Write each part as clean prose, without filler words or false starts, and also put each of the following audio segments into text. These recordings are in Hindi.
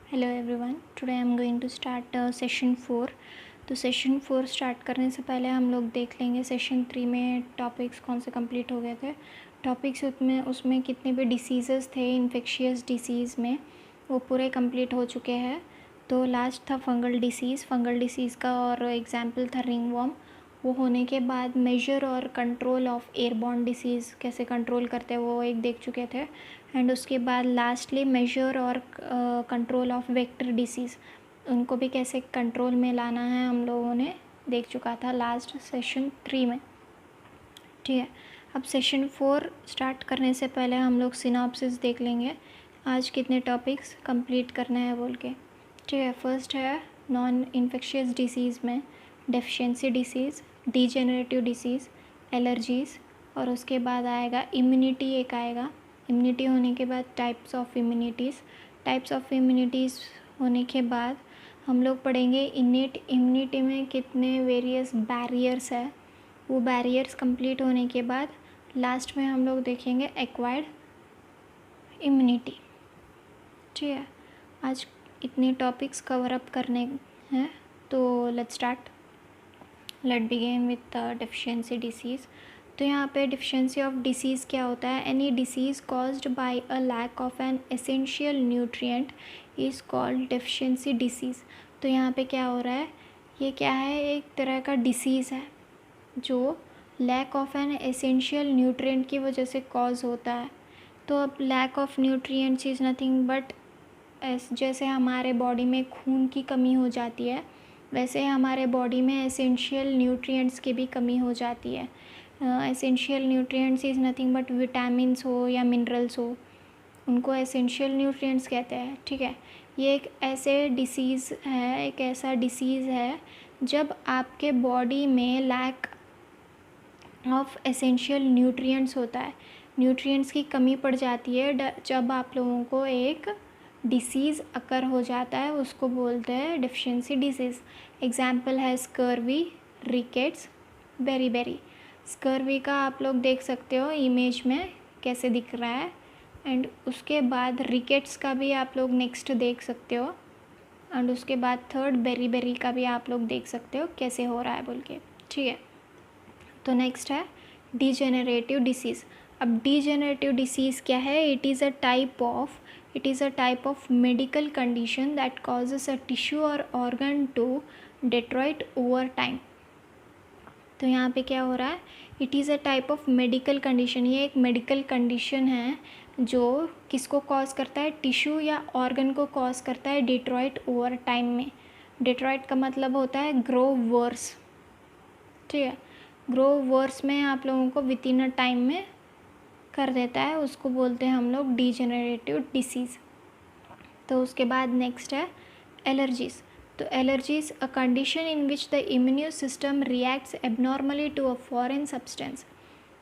Hello everyone, today I am going to start session 4। तो सेशन 4 स्टार्ट करने से पहले हम लोग देख लेंगे सेशन 3 में टॉपिक्स कौन से कंप्लीट हो गए थे। टॉपिक्स उसमें कितने भी डिसीज़ेस थे इन्फेक्शियस डिसीज़ में, वो पूरे कंप्लीट हो चुके हैं। तो लास्ट था फंगल डिसीज़ का और एग्जाम्पल था रिंगवॉर्म। वो होने के बाद मेजर और कंट्रोल ऑफ एयरबॉर्न डिसीज़ कैसे कंट्रोल करते हैं वो एक देख चुके थे। एंड उसके बाद लास्टली मेजर और कंट्रोल ऑफ वेक्टर डिसीज़, उनको भी कैसे कंट्रोल में लाना है हम लोगों ने देख चुका था लास्ट सेशन 3 में। ठीक है, अब सेशन 4 स्टार्ट करने से पहले हम लोग सिनॉप्सिस देख लेंगे, आज कितने टॉपिक्स कंप्लीट करने हैं बोल के। ठीक है, फर्स्ट है नॉन इन्फेक्शियस डिसीज़ में deficiency disease, degenerative disease, allergies, और उसके बाद आएगा इम्यूनिटी। एक आएगा इम्यूनिटी होने के बाद टाइप्स ऑफ इम्यूनिटीज़ होने के बाद हम लोग पढ़ेंगे इनेट इम्यूनिटी में कितने वेरियस बैरियर्स है। वो बैरियर्स कंप्लीट होने के बाद लास्ट में हम लोग देखेंगे एक्वायर्ड इम्यूनिटी। ठीक है, आज इतने टॉपिक्स कवर अप करने हैं, तो let's start. Let begin with deficiency disease. तो यहाँ पे डिफिशिएंसी ऑफ डिसीज़ क्या होता है? Any disease caused by a lack of an essential nutrient is called deficiency disease. तो यहाँ पे क्या हो रहा है, ये क्या है, एक तरह का डिसीज़ है जो lack of an essential nutrient की वजह से कॉज होता है। तो अब lack of nutrients is nothing but जैसे हमारे बॉडी में खून की कमी हो जाती है, वैसे हमारे बॉडी में एसेंशियल न्यूट्रिएंट्स की भी कमी हो जाती है। Essential nutrients is nothing but vitamins हो या मिनरल्स हो, उनको एसेंशियल न्यूट्रिएंट्स कहते हैं। ठीक है, ये एक ऐसा डिसीज़ है जब आपके बॉडी में लैक ऑफ एसेंशियल न्यूट्रिएंट्स होता है, न्यूट्रिएंट्स की कमी पड़ जाती है। जब आप लोगों को एक डिसीज़ अकर हो जाता है, उसको बोलते हैं डेफिशिएंसी डिसीज़। एग्जाम्पल है स्कर्वी, रिकेट्स, बेरीबेरी। स्कर्वी का आप लोग देख सकते हो इमेज में कैसे दिख रहा है, एंड उसके बाद रिकेट्स का भी आप लोग नेक्स्ट देख सकते हो, एंड उसके बाद थर्ड बेरीबेरी का भी आप लोग देख सकते हो कैसे हो रहा है बोल के। ठीक है, तो नेक्स्ट है डीजेनरेटिव डिसीज़। अब डीजेनरेटिव डिसीज़ क्या है? It is a type of medical condition that causes a tissue और organ to deteriorate over time. तो यहाँ पे क्या हो रहा है, it is a type of medical condition. ये एक मेडिकल कंडीशन है जो किसको कॉज करता है, टिश्यू या ऑर्गन को कॉज करता है डिट्रॉइट ओवर टाइम में। डिट्रॉइट का मतलब होता है ग्रो वर्स। ठीक है, ग्रो वर्स में आप लोगों को विद इन अ टाइम में कर देता है, उसको बोलते हैं हम लोग डीजेनरेटिव डिसीज़। तो उसके बाद नेक्स्ट है एलर्जीज़। तो allergies a condition in which the immune system reacts abnormally to a foreign substance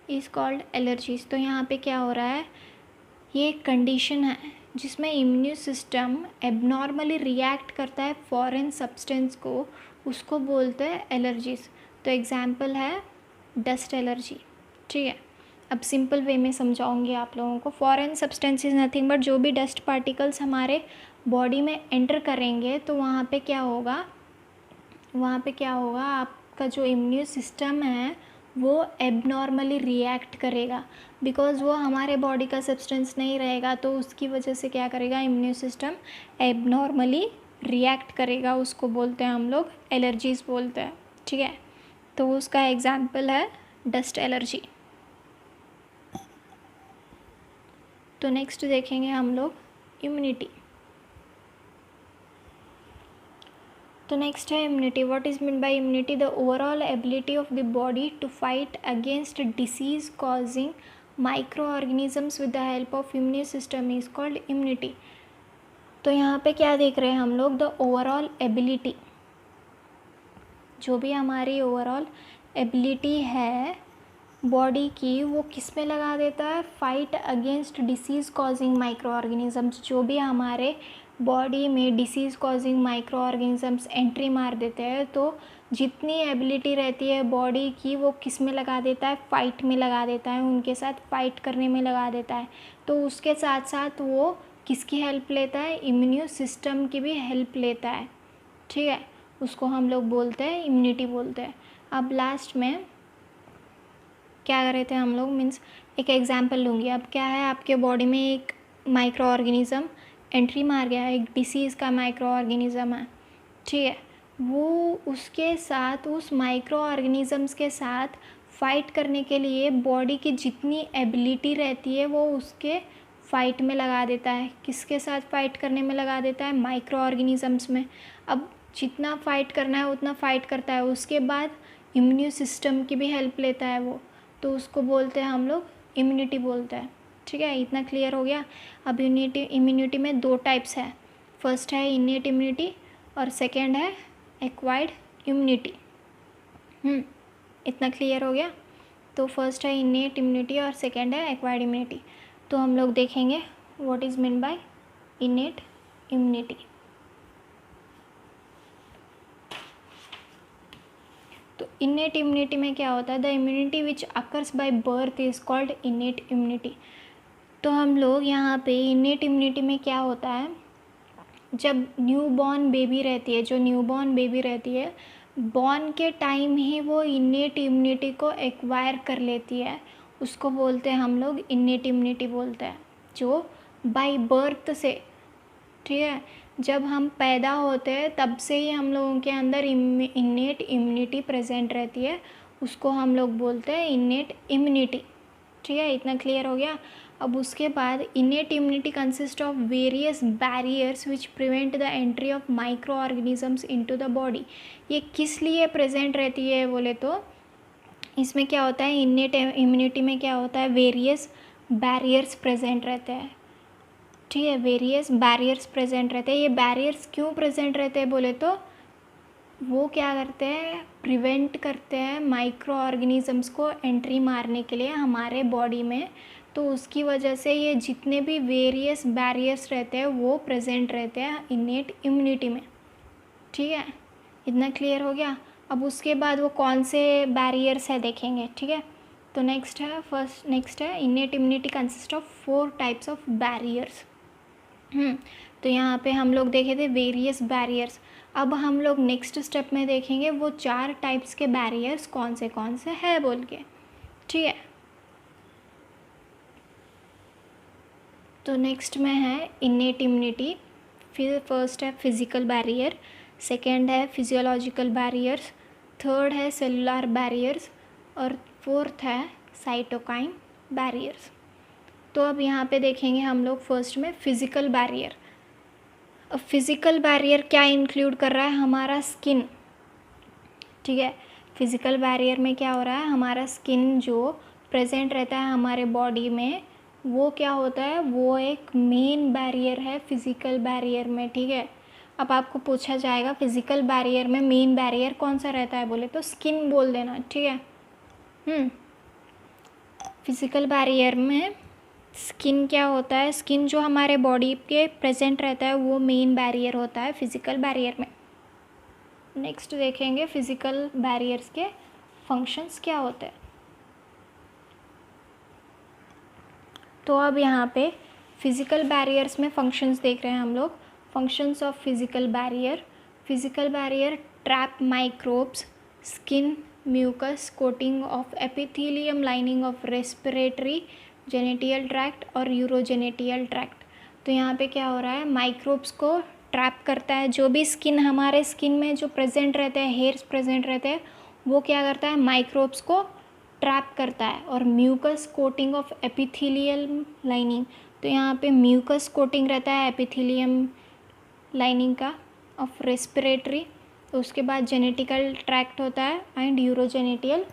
is called allergies. तो यहाँ पे क्या हो रहा है, ये एक कंडीशन है जिसमें इम्यून सिस्टम एबनॉर्मली रिएक्ट करता है फॉरेन सब्सटेंस को, उसको बोलते हैं एलर्जीज़। तो एग्जाम्पल है डस्ट एलर्जी। ठीक है, अब सिंपल वे में समझाऊंगी आप लोगों को। Foreign substance is nothing but जो भी डस्ट पार्टिकल्स हमारे बॉडी में एंटर करेंगे, तो वहाँ पे क्या होगा, आपका जो इम्यून सिस्टम है वो एबनॉर्मली रिएक्ट करेगा, बिकॉज़ वो हमारे बॉडी का सब्सटेंस नहीं रहेगा, तो उसकी वजह से क्या करेगा, इम्यून सिस्टम एबनॉर्मली रिएक्ट करेगा, उसको बोलते हैं हम लोग एलर्जीज़ बोलते हैं। ठीक है, तो उसका एग्जाम्पल है डस्ट एलर्जी। तो नेक्स्ट देखेंगे हम लोग इम्यूनिटी। तो नेक्स्ट है immunity. What is mean by immunity? The overall ability of the body to fight against disease causing micro organisms with the help of immune system is called immunity. तो यहाँ पे क्या देख रहे हैं हम लोग, द ओवरऑल एबिलिटी, जो भी हमारी ओवरऑल एबिलिटी है बॉडी की, वो किस में लगा देता है, fight against disease causing micro organisms. जो भी हमारे बॉडी में disease causing micro organisms entry मार देते हैं, तो जितनी एबिलिटी रहती है बॉडी की वो किस में लगा देता है, फाइट में लगा देता है, उनके साथ फाइट करने में लगा देता है। तो उसके साथ साथ वो किसकी हेल्प लेता है, इम्यून सिस्टम की भी हेल्प लेता है, ठीक है, उसको हम लोग बोलते हैं इम्यूनिटी बोलते हैं। अब लास्ट में क्या कर रहे थे हम लोग, मीन्स एक एग्जांपल लूँगी। अब क्या है, आपके बॉडी में एक माइक्रो ऑर्गेनिज़म एंट्री मार गया है, एक डिसीज़ का माइक्रो ऑर्गेनिज़म है, ठीक है, वो उसके साथ, उस माइक्रो ऑर्गेनिज़म्स के साथ फाइट करने के लिए बॉडी की जितनी एबिलिटी रहती है वो उसके फाइट में लगा देता है। किसके साथ फाइट करने में लगा देता है, माइक्रो ऑर्गेनिज़म्स में। अब जितना फाइट करना है उतना फाइट करता है, उसके बाद इम्यून सिस्टम की भी हेल्प लेता है वो, तो उसको बोलते हैं हम लोग इम्यूनिटी बोलते हैं, ठीक है, इतना क्लियर हो गया। अब इम्यूनिटी में 2 टाइप्स है, फर्स्ट है इनेट इम्यूनिटी और सेकेंड है एक्वायर्ड इम्यूनिटी। इतना क्लियर हो गया। तो फर्स्ट है इनेट इम्यूनिटी और सेकेंड है एक्वायर्ड इम्यूनिटी। तो हम लोग देखेंगे what is mean bye innate immunity. तो इनेट इम्यूनिटी में क्या होता है, the immunity which occurs by birth is called innate immunity. तो हम लोग यहाँ पे इनेट इम्यूनिटी में क्या होता है, जब न्यूबॉर्न बेबी रहती है, जो न्यूबॉर्न बेबी रहती है, बॉर्न के टाइम ही वो इनेट इम्यूनिटी को एक्वायर कर लेती है, उसको बोलते हैं हम लोग इनेट इम्यूनिटी बोलते हैं, जो बाय बर्थ से, ठीक है, जब हम पैदा होते हैं तब से ही हम लोगों के अंदर इनेट इम्यूनिटी प्रेजेंट रहती है, उसको हम लोग बोलते हैं इनेट इम्यूनिटी, ठीक है, इतना क्लियर हो गया। अब उसके बाद innate immunity consist of various barriers which prevent the entry of micro organisms into the body. ये किस लिए प्रेजेंट रहती है बोले तो, इसमें क्या होता है, इनेट इम्यूनिटी में क्या होता है, वेरियस बैरियर्स प्रेजेंट रहते हैं, ठीक है, वेरियस बैरियर्स प्रेजेंट रहते हैं। ये बैरियर्स क्यों प्रेजेंट रहते हैं बोले तो, वो क्या करते हैं, प्रिवेंट करते हैं माइक्रो ऑर्गेनिजम्स को एंट्री मारने के लिए हमारे बॉडी में, तो उसकी वजह से ये जितने भी वेरियस बैरियर्स रहते हैं वो प्रेजेंट रहते हैं इनेट इम्यूनिटी में, ठीक है, इतना क्लियर हो गया। अब उसके बाद वो कौन से बैरियर्स है देखेंगे, ठीक है। तो नेक्स्ट है innate immunity consist of 4 types of barriers. तो यहाँ पे हम लोग देखे थे वेरियस बैरियर्स। अब हम लोग नेक्स्ट स्टेप में देखेंगे वो 4 टाइप्स के बैरियर्स कौन से है बोल के, ठीक है। तो नेक्स्ट में है इनेट इम्यूनिटी, फिर फर्स्ट है फिजिकल बैरियर, सेकेंड है फिजियोलॉजिकल बैरियर्स, थर्ड है सेलुलर बैरियर्स और फोर्थ है साइटोकाइन बैरियर्स। तो अब यहाँ पे देखेंगे हम लोग फर्स्ट में फिजिकल बैरियर। अब फिजिकल बैरियर क्या इंक्लूड कर रहा है, हमारा स्किन, ठीक है, फिजिकल बैरियर में क्या हो रहा है, हमारा स्किन जो प्रेजेंट रहता है हमारे बॉडी में, वो क्या होता है, वो एक मेन बैरियर है फिजिकल बैरियर में, ठीक है। अब आपको पूछा जाएगा फिजिकल बैरियर में मेन बैरियर कौन सा रहता है बोले तो स्किन बोल देना, ठीक है। फिजिकल बैरियर में स्किन क्या होता है, स्किन जो हमारे बॉडी के प्रेजेंट रहता है वो मेन बैरियर होता है फिजिकल बैरियर में। नेक्स्ट देखेंगे फिजिकल बैरियर्स के फंक्शंस क्या होते हैं। तो अब यहाँ पे फिजिकल बैरियर्स में फंक्शंस देख रहे हैं हम लोग। Functions of physical barrier trap microbes, skin, mucus coating of epithelium lining of respiratory, genital tract और यूरोजेनेटियल ट्रैक्ट। तो यहाँ पे क्या हो रहा है, माइक्रोब्स को ट्रैप करता है, जो भी स्किन हमारे स्किन में जो प्रेजेंट रहते हैं, हेयर्स प्रेजेंट रहते हैं, वो क्या करता है, माइक्रोब्स को ट्रैप करता है। और mucus coating of epithelial lining, तो यहाँ पे म्यूकस कोटिंग रहता है एपिथेलियम लाइनिंग का ऑफ रेस्पिरेटरी। तो उसके बाद जेनेटिकल ट्रैक्ट होता है एंड यूरोजेनेटियल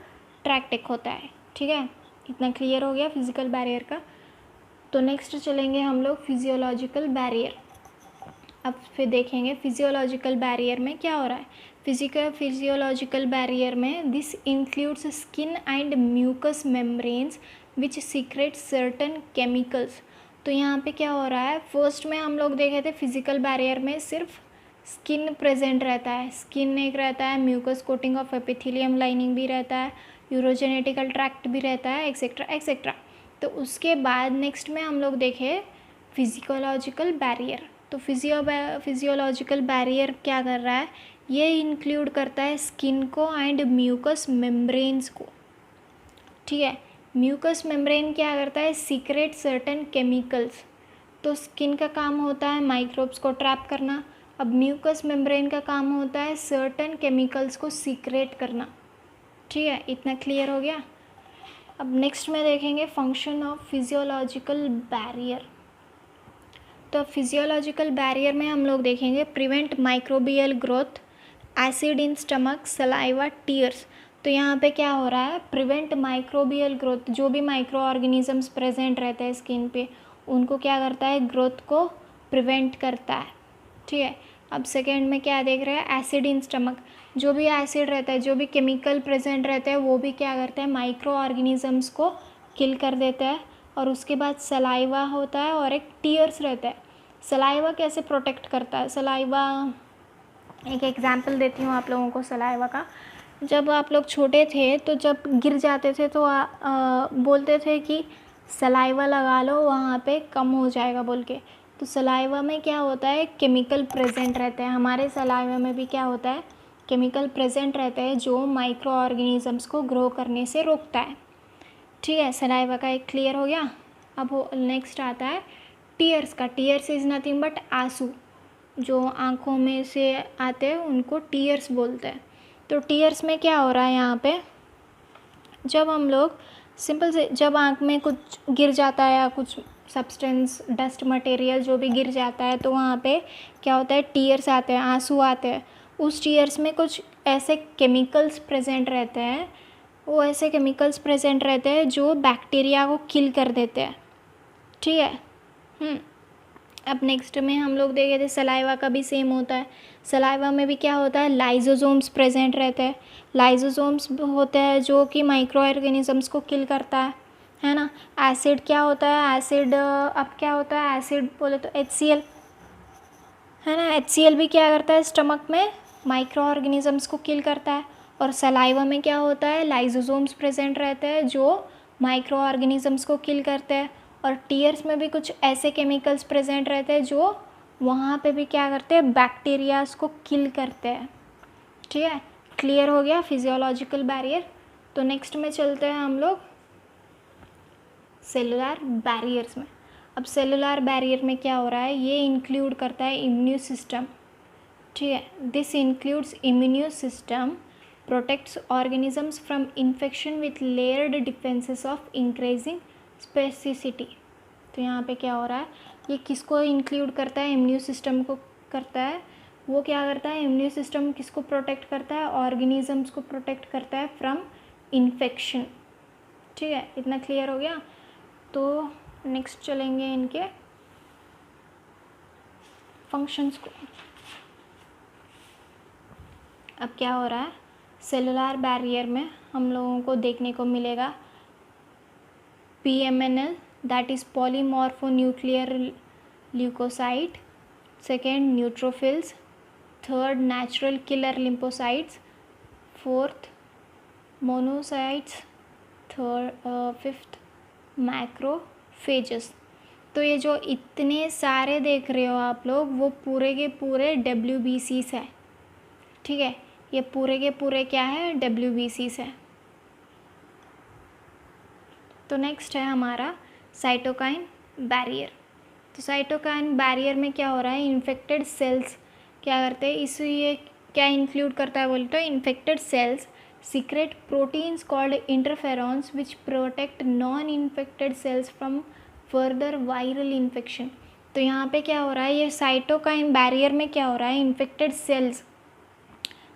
ट्रैक्ट एक होता है, ठीक है, इतना क्लियर हो गया फिजिकल बैरियर का। तो नेक्स्ट चलेंगे हम लोग फिजियोलॉजिकल बैरियर। अब फिर देखेंगे फिजियोलॉजिकल बैरियर में क्या हो रहा है। फिजियोलॉजिकल बैरियर में this includes skin and mucus membranes which secrete certain chemicals. तो यहाँ पे क्या हो रहा है, फर्स्ट में हम लोग देखे थे फिजिकल बैरियर में सिर्फ स्किन प्रेजेंट रहता है, स्किन एक रहता है, mucus coating of epithelium lining भी रहता है, यूरोजेनेटिकल ट्रैक्ट भी रहता है, एक्सेट्रा एक्सेट्रा। तो उसके बाद नेक्स्ट में हम लोग देखे फिजियोलॉजिकल बैरियर। तो फिजियोलॉजिकल बैरियर क्या कर रहा है, ये इंक्लूड करता है स्किन को एंड म्यूकस मेम्ब्रेन्स को। ठीक है, म्यूकस मेम्ब्रेन क्या करता है, सीक्रेट सर्टेन केमिकल्स। तो स्किन का काम होता है माइक्रोब्स को ट्रैप करना, अब म्यूकस मेम्ब्रेन का काम होता है सर्टेन केमिकल्स को सीक्रेट करना। ठीक है, इतना क्लियर हो गया। अब नेक्स्ट में देखेंगे फंक्शन ऑफ फिजियोलॉजिकल बैरियर। तो फिजियोलॉजिकल बैरियर में हम लोग देखेंगे prevent microbial growth, acid in stomach, saliva, tears. तो यहाँ पे क्या हो रहा है, प्रिवेंट माइक्रोबियल ग्रोथ, जो भी माइक्रो ऑर्गेनिजम्स प्रेजेंट रहते हैं स्किन पे उनको क्या करता है, ग्रोथ को प्रिवेंट करता है। ठीक है, अब सेकेंड में क्या देख रहे हैं, एसिड इन स्टमक, जो भी एसिड रहता है, जो भी केमिकल प्रेजेंट रहते हैं वो भी क्या करते हैं, माइक्रो ऑर्गेनिजम्स को किल कर देता है। और उसके बाद सलाइवा होता है और एक टीयर्स रहता है। सलाइवा कैसे प्रोटेक्ट करता है, सलाइवा एक एग्जांपल देती हूँ आप लोगों को सलाइवा का। जब आप लोग छोटे थे तो जब गिर जाते थे तो बोलते थे कि सलाइवा लगा लो वहाँ पे कम हो जाएगा बोल के। तो सलाइवा में क्या होता है, केमिकल प्रेजेंट रहते हैं, हमारे सलाइवा में भी क्या होता है, केमिकल प्रेजेंट रहते हैं जो माइक्रो ऑर्गेनिजम्स को ग्रो करने से रोकता है। ठीक है, सलाइवा का एक क्लियर हो गया। अब नेक्स्ट आता है टीयर्स का। टीयर्स इज़ नथिंग बट आंसू, जो आँखों में से आते हैं उनको टीयर्स बोलते हैं। तो टीयर्स में क्या हो रहा है, यहाँ पे जब हम लोग सिंपल से जब आँख में कुछ गिर जाता है या कुछ सब्सटेंस डस्ट मटेरियल जो भी गिर जाता है तो वहाँ पे क्या होता है, टीयर्स आते हैं, आंसू आते हैं। उस टीयर्स में कुछ ऐसे केमिकल्स प्रेजेंट रहते हैं, वो ऐसे केमिकल्स प्रेजेंट रहते हैं जो बैक्टीरिया को किल कर देते हैं। ठीक है। अब नेक्स्ट में हम लोग देखे थे सलाइवा का भी सेम होता है। सलाइवा में भी क्या होता है, लाइजोसोम्स प्रेजेंट रहते हैं। लाइजोसोम्स होते हैं जो कि माइक्रो ऑर्गेनिजम्स को किल करता है ना। एसिड क्या होता है, एसिड अब क्या होता है, एसिड बोले तो HCl है ना। HCl भी क्या करता है, स्टमक में माइक्रो ऑर्गेनिजम्स को किल करता है। और सलाइवा में क्या होता है, लाइजोसोम्स प्रेजेंट रहते हैं जो माइक्रो ऑर्गेनिजम्स को किल करते हैं। और टीयर्स में भी कुछ ऐसे केमिकल्स प्रेजेंट रहते हैं जो वहाँ पे भी क्या करते हैं, बैक्टीरियाज को किल करते हैं। ठीक है, क्लियर हो गया फिजियोलॉजिकल बैरियर। तो नेक्स्ट में चलते हैं हम लोग सेलुलर बैरियर्स में। अब सेलुलर बैरियर में क्या हो रहा है, ये इंक्लूड करता है इम्यून सिस्टम। ठीक है, this includes immune system protects organisms from infection with layered defences of increasing specificity. तो यहाँ पे क्या हो रहा है, ये किसको इंक्लूड करता है, इम्यून सिस्टम को करता है। वो क्या करता है, इम्यून सिस्टम किसको प्रोटेक्ट करता है, ऑर्गेनिजम्स को प्रोटेक्ट करता है फ्रॉम इन्फेक्शन। ठीक है, इतना क्लियर हो गया। तो नेक्स्ट चलेंगे इनके फंक्शंस को। अब क्या हो रहा है, सेलुलर बैरियर में हम लोगों को देखने को मिलेगा PMNL, that is polymorphonuclear leukocyte, second neutrophils, third natural killer lymphocytes, fourth monocytes, fifth macrophages। तो ये जो इतने सारे देख रहे हो आप लोग वो पूरे के पूरे WBCs है। ठीक है, ये पूरे के पूरे क्या है, WBCs है। तो नेक्स्ट है हमारा साइटोकाइन बैरियर। तो साइटोकाइन बैरियर में क्या हो रहा है, इन्फेक्टेड सेल्स क्या करते हैं, इसे ये क्या इंक्लूड करता है बोले तो infected cells secret proteins called interferons which protect non infected cells from further viral infection. तो यहाँ पे क्या हो रहा है, ये साइटोकाइन बैरियर में क्या हो रहा है, इन्फेक्टेड सेल्स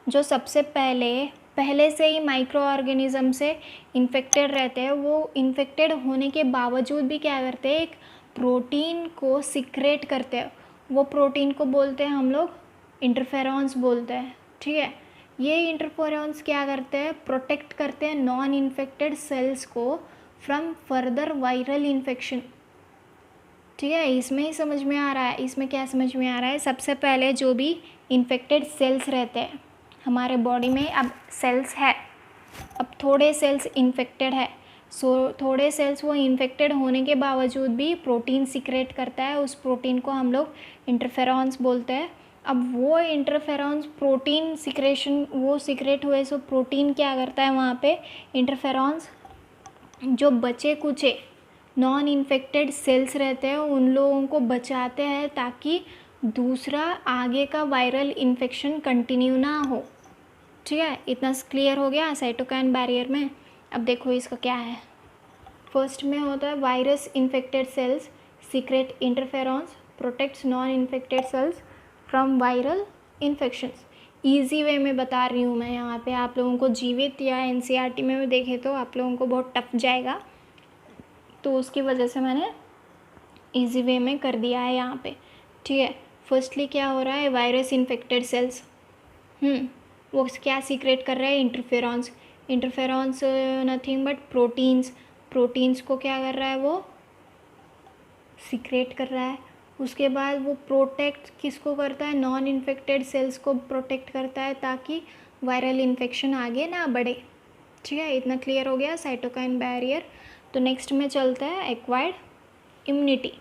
जो सबसे पहले से ही माइक्रो ऑर्गेनिज्म से इन्फेक्टेड रहते हैं, वो इन्फेक्टेड होने के बावजूद भी क्या करते हैं, एक प्रोटीन को सिक्रेट करते हैं। वो प्रोटीन को बोलते हैं हम लोग इंटरफेरॉन्स बोलते हैं। ठीक है, ये इंटरफेरॉन्स क्या करते हैं, प्रोटेक्ट करते हैं नॉन इन्फेक्टेड सेल्स को फ्रॉम फर्दर वायरल इन्फेक्शन। ठीक है, इसमें ही समझ में आ रहा है, इसमें क्या समझ में आ रहा है, सबसे पहले जो भी इन्फेक्टेड सेल्स रहते हैं हमारे बॉडी में, अब सेल्स है, अब थोड़े सेल्स इन्फेक्टेड है थोड़े सेल्स वो इन्फेक्टेड होने के बावजूद भी प्रोटीन सिक्रेट करता है, उस प्रोटीन को हम लोग इंटरफेरॉन्स बोलते हैं। अब वो इंटरफेरॉन्स प्रोटीन सिक्रेशन वो सिक्रेट हुए, सो प्रोटीन क्या करता है वहाँ पे, इंटरफेरॉन्स जो बचे कुचे नॉन इन्फेक्टेड सेल्स रहते हैं उन लोगों को बचाते हैं ताकि दूसरा आगे का वायरल इन्फेक्शन कंटिन्यू ना हो। ठीक है, इतना क्लियर हो गया साइटोकाइन बैरियर में। अब देखो इसका क्या है। फर्स्ट में होता है virus infected cells secret interferons protects non infected cells from viral infections. Easy way में बता रही हूँ मैं यहाँ पे, आप लोगों को जीवित या एनसीईआरटी में देखे तो आप लोगों को बहुत टफ जाएगा, तो उसकी वजह से मैंने इजी वे में कर दिया है यहाँ पे। ठीक है, फर्स्टली क्या हो रहा है, वायरस इन्फेक्टेड सेल्स वो क्या सीक्रेट कर रहा है, interferons. Interferons nothing but proteins को क्या कर रहा है, वो सीक्रेट कर रहा है। उसके बाद वो प्रोटेक्ट किसको करता है, नॉन इन्फेक्टेड सेल्स को प्रोटेक्ट करता है ताकि वायरल इन्फेक्शन आगे ना बढ़े। ठीक है, इतना क्लियर हो गया साइटोकाइन बैरियर। तो नेक्स्ट में चलता है एक्वायर्ड इम्यूनिटी।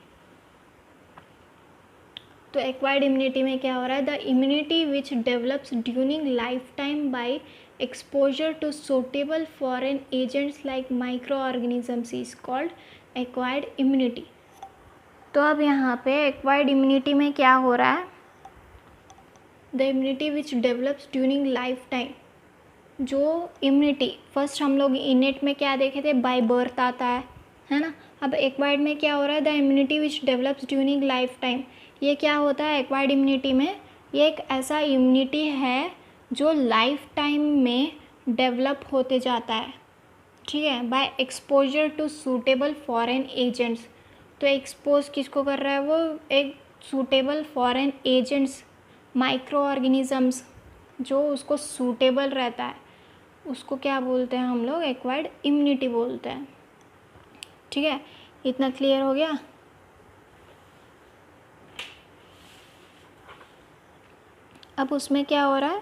तो एक्वायर्ड इम्यूनिटी में क्या हो रहा है, the immunity which develops during life time by exposure to suitable foreign agents like micro organisms is called acquired immunity. तो अब यहाँ पे एक्वायर्ड इम्यूनिटी में क्या हो रहा है, the immunity which develops during life time. जो इम्यूनिटी फर्स्ट हम लोग इनेट में क्या देखे थे, बाय बर्थ आता है ना। अब एक्वायर्ड में क्या हो रहा है, the immunity which develops during life time. ये क्या होता है एक्वायर्ड इम्यूनिटी में, ये एक ऐसा इम्यूनिटी है जो लाइफ टाइम में डेवलप होते जाता है। ठीक है, by exposure to suitable foreign agents. तो एक्सपोज किसको कर रहा है, वो एक suitable foreign agents micro organisms जो उसको सूटेबल रहता है, उसको क्या बोलते हैं हम लोग, एक्वायर्ड इम्यूनिटी बोलते हैं। ठीक है, इतना क्लियर हो गया। अब उसमें क्या हो रहा है,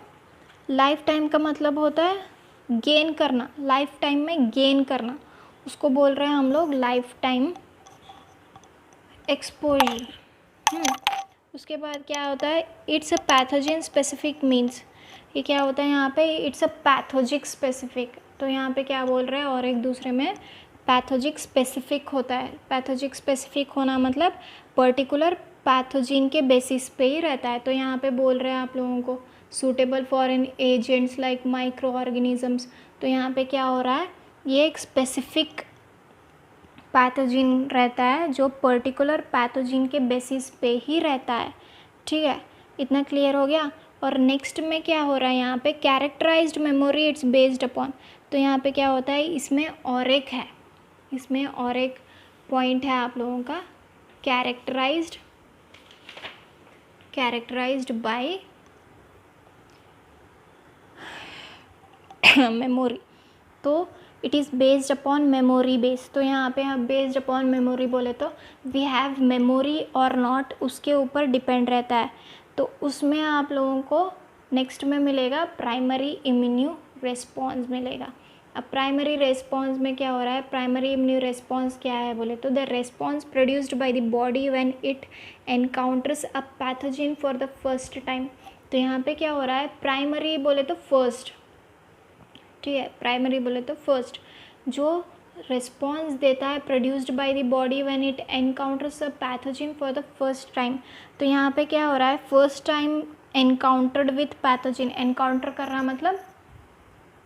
लाइफ टाइम का मतलब होता है गेन करना, लाइफ टाइम में गेन करना, उसको बोल रहे हैं हम लोग लाइफ टाइम एक्सपोजर। उसके बाद क्या होता है, it's a pathogen specific means, ये क्या होता है यहाँ पे, इट्स अ पैथोजिक स्पेसिफिक। तो यहाँ पे क्या बोल रहे हैं, और एक दूसरे में पैथोजिक स्पेसिफिक होता है। पैथोजिक स्पेसिफिक होना मतलब पर्टिकुलर पैथोजिन के बेसिस पे ही रहता है। तो यहाँ पे बोल रहे हैं आप लोगों को suitable foreign agents like micro organisms. तो यहाँ पे क्या हो रहा है, ये एक स्पेसिफिक पैथोजिन रहता है जो पर्टिकुलर पैथोजिन के बेसिस पे ही रहता है। ठीक है, इतना क्लियर हो गया। और नेक्स्ट में क्या हो रहा है यहाँ पे, characterised memory it's based upon. तो यहाँ पे क्या होता है, इसमें और एक है, इसमें और एक पॉइंट है आप लोगों का, कैरेक्टराइज्ड बाय मेमोरी। तो it is based upon memory base. तो यहाँ पे हम बेस्ड अपॉन मेमोरी बोले तो वी हैव मेमोरी और नॉट, उसके ऊपर डिपेंड रहता है। तो उसमें आप लोगों को नेक्स्ट में मिलेगा प्राइमरी इम्यून रेस्पॉन्स मिलेगा। अब प्राइमरी रेस्पॉन्स में क्या हो रहा है, प्राइमरी इम्यून रेस्पॉन्स क्या है बोले तो the response produced by the body when it encounters a pathogen for the first time. तो यहाँ पे क्या हो रहा है, प्राइमरी बोले तो फर्स्ट, ठीक है, प्राइमरी बोले तो फर्स्ट जो रिस्पॉन्स देता है produced by the body when it encounters a pathogen for the first time. तो यहाँ पे क्या हो रहा है, first time encountered with pathogen, encounter करना मतलब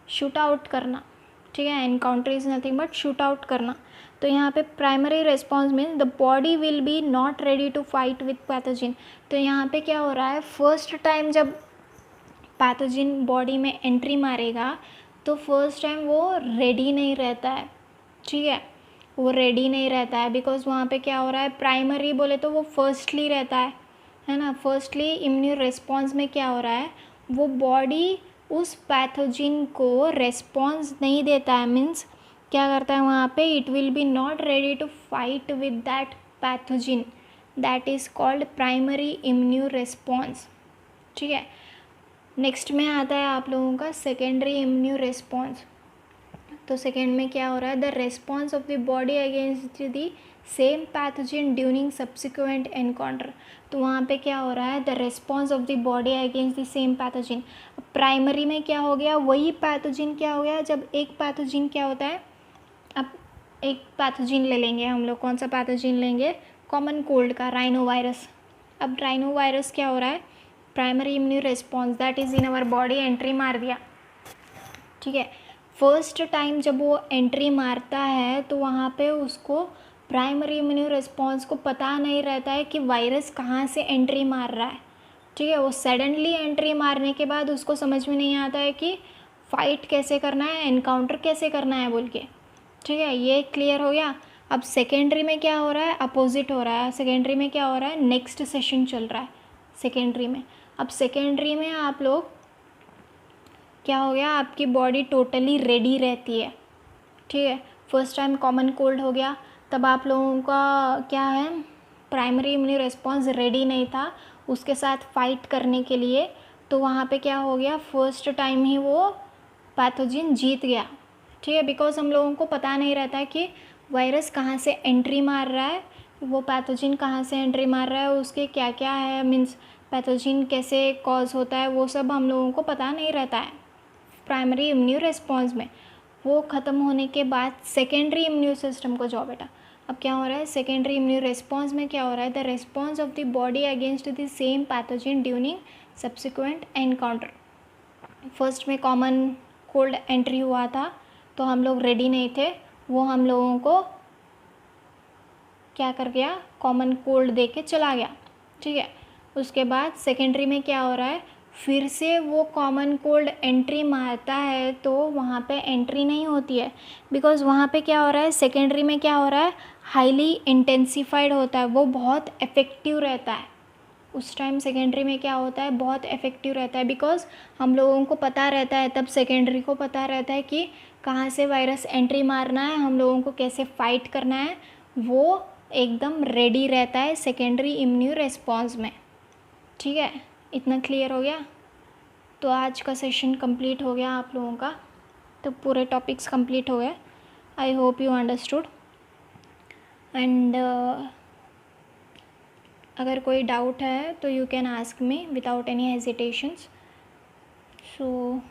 शूट आउट करना। ठीक है, encounter is nothing but shoot out करना। तो यहाँ पे primary response means the body will be not ready to fight with pathogen. तो यहाँ पे क्या हो रहा है, फर्स्ट टाइम जब पैथोजन बॉडी में एंट्री मारेगा तो फर्स्ट टाइम वो रेडी नहीं रहता है। ठीक है, वो रेडी नहीं रहता है बिकॉज वहाँ पे क्या हो रहा है, प्राइमरी बोले तो वो फर्स्टली रहता है ना। फर्स्टली इम्यून रिस्पॉन्स में क्या हो रहा है, वो बॉडी उस पैथोजन को रेस्पॉन्स नहीं देता है, मीन्स क्या करता है वहाँ पे, it will be not ready to fight with that pathogen, that is called primary immune response. ठीक है, नेक्स्ट में आता है आप लोगों का सेकेंडरी इम्यून रिस्पॉन्स। तो सेकेंड में क्या हो रहा है, the response of the body against the same pathogen during subsequent encounter. तो वहाँ पे क्या हो रहा है, the response of the body against the same pathogen. Primary में क्या हो गया, वही पैथोजन क्या हो गया, जब एक पैथोजन क्या होता है, अब एक पैथोजन ले लेंगे हम लोग, कौन सा पैथोजन लेंगे, कॉमन कोल्ड का, राइनो वायरस। अब राइनो वायरस क्या हो रहा है, primary immune response that is in our body entry मार दिया, ठीक है। फर्स्ट टाइम जब वो एंट्री मारता है तो वहाँ पे उसको प्राइमरी इम्यून रिस्पॉन्स को पता नहीं रहता है कि वायरस कहाँ से एंट्री मार रहा है, ठीक है। वो सडनली एंट्री मारने के बाद उसको समझ में नहीं आता है कि फाइट कैसे करना है, एनकाउंटर कैसे करना है बोल के, ठीक है। ये क्लियर हो गया। अब सेकेंडरी में क्या हो रहा है, अपोजिट हो रहा है। सेकेंडरी में क्या हो रहा है, नेक्स्ट सेशन चल रहा है सेकेंडरी में। अब सेकेंडरी में आप लोग क्या हो गया, आपकी बॉडी टोटली रेडी रहती है, ठीक है। फर्स्ट टाइम कॉमन कोल्ड हो गया, तब आप लोगों का क्या है, प्राइमरी इम्यून रिस्पॉन्स रेडी नहीं था उसके साथ फाइट करने के लिए। तो वहाँ पे क्या हो गया, फर्स्ट टाइम ही वो पैथोजन जीत गया, ठीक है। बिकॉज हम लोगों को पता नहीं रहता है कि वायरस कहाँ से एंट्री मार रहा है, वो पैथोजन कहाँ से एंट्री मार रहा है, उसके क्या क्या है, मीन्स पैथोजन कैसे कॉज होता है, वो सब हम लोगों को पता नहीं रहता है प्राइमरी इम्यून रिस्पॉन्स में। वो ख़त्म होने के बाद सेकेंडरी इम्यून सिस्टम को जाओ बेटा। अब क्या हो रहा है, सेकेंडरी इम्यून रिस्पॉन्स में क्या हो रहा है, the response of the body against the same pathogen during subsequent encounter. First में कॉमन कोल्ड एंट्री हुआ था तो हम लोग रेडी नहीं थे, वो हम लोगों को क्या कर गया, कॉमन कोल्ड दे के चला गया, ठीक है। उसके बाद सेकेंडरी में क्या हो रहा है, फिर से वो कॉमन कोल्ड एंट्री मारता है तो वहाँ पे एंट्री नहीं होती है, बिकॉज़ वहाँ पे क्या हो रहा है, सेकेंडरी में क्या हो रहा है, हाईली इंटेंसिफाइड होता है, वो बहुत इफ़ेक्टिव रहता है उस टाइम। सेकेंडरी में क्या होता है, बहुत इफ़ेक्टिव रहता है, बिकॉज़ हम लोगों को पता रहता है, तब सेकेंडरी को पता रहता है कि कहाँ से वायरस एंट्री मारना है, हम लोगों को कैसे फ़ाइट करना है, वो एकदम रेडी रहता है सेकेंडरी इम्यून रिस्पॉन्स में, ठीक है। इतना क्लियर हो गया। तो आज का सेशन कंप्लीट हो गया आप लोगों का, तो पूरे टॉपिक्स कंप्लीट हो गए। I hope you understood. And अगर कोई डाउट है तो you can ask me without any hesitations. So